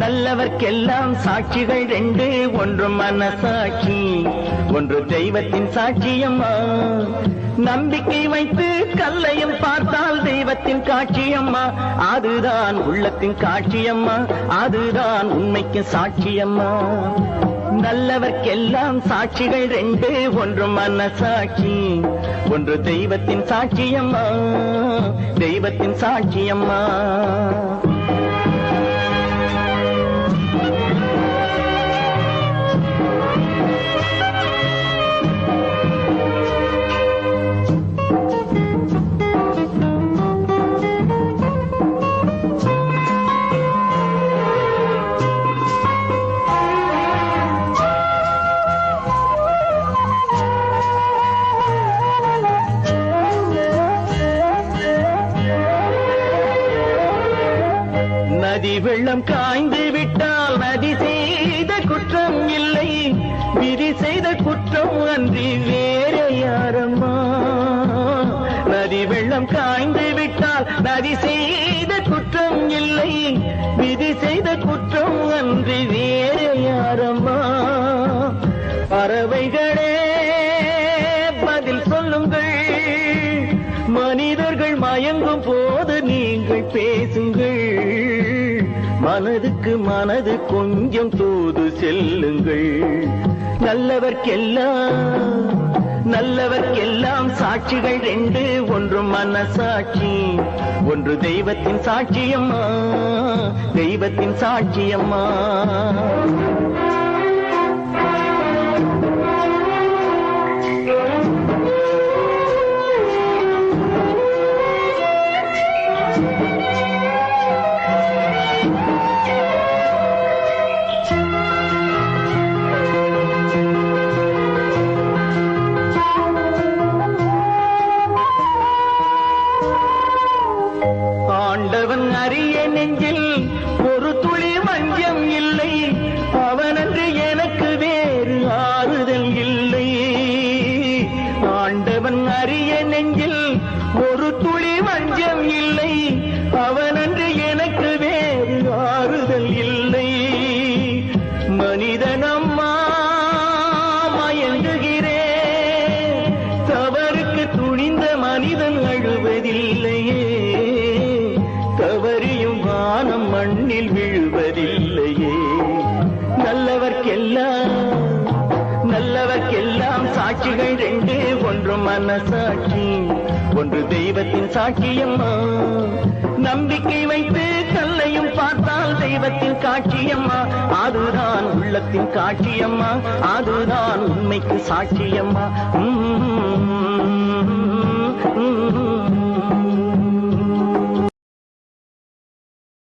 நல்லவர்க்கெல்லாம் சாட்சிகள் ரெண்டு, ஒன்று மனசாட்சி, ஒன்று தெய்வத்தின் சாட்சியம்மா. நம்பிக்கை வைத்து கல்லையும் பார்த்தால் தெய்வத்தின் காட்சியம்மா, அதுதான் உள்ளத்தின் காட்சியம்மா, அதுதான் உண்மைக்கு சாட்சியம்மா. நல்லவர்க்கெல்லாம் சாட்சிகள் ரெண்டு, ஒன்று மனசாட்சி, ஒன்று தெய்வத்தின் சாட்சியம்மா, தெய்வத்தின் சாட்சியம்மா. நதி வெள்ளம் காய்ந்து விட்டால் நதி செய்த குற்றம் இல்லை, விதி செய்த குற்றம் அன்றி வேற யாரம்மா. நதி வெள்ளம் காய்ந்து விட்டால் நதி செய்த குற்றம் இல்லை, விதி செய்த குற்றம் அன்றி வேற யாரம்மா. பறவைகளே பதில் சொல்லுங்கள், மனிதர்கள் மயங்கும் போது நீங்கள் பேசுங்கள், மனதுக்கு மனது கொஞ்சம் தூது செல்லுங்கள். நல்லவர்க்கெல்லாம் சாட்சிகள் ரெண்டு, ஒன்று மனசாட்சி, ஒன்று தெய்வத்தின் சாட்சியம்மா, தெய்வத்தின் சாட்சியம்மா. ஆண்டவன் அறிய நெஞ்சில் ஒரு துளி வஞ்சம் இல்லை, அவனன்று எனக்கு வேறு ஆறுதல் இல்லை. ஆண்டவன் அறிய நெஞ்சில் ஒரு துளி வஞ்சம் இல்லை, அவனன்று எனக்கு வேறு ஆறுதல் இல்லை. மனிதனம்மா மயங்குகிறேன், தவறுக்கு துணிந்த மனிதன் அழுவதில்லையே, தவறியும் வானம் மண்ணில் விழுவதில்லையே. நல்லவர்க்கெல்லாம் சாட்சிகள் ரெண்டு, ஒன்று மனசாட்சி, ஒன்று தெய்வத்தின் சாட்சியம்மா. நம்பிக்கை வைத்து கல்லையும் பார்த்தால் தெய்வத்தின் காட்சியம்மா, அதுதான் உள்ளத்தின் காட்சியம்மா, அதுதான் உண்மைக்கு சாட்சியம்மா.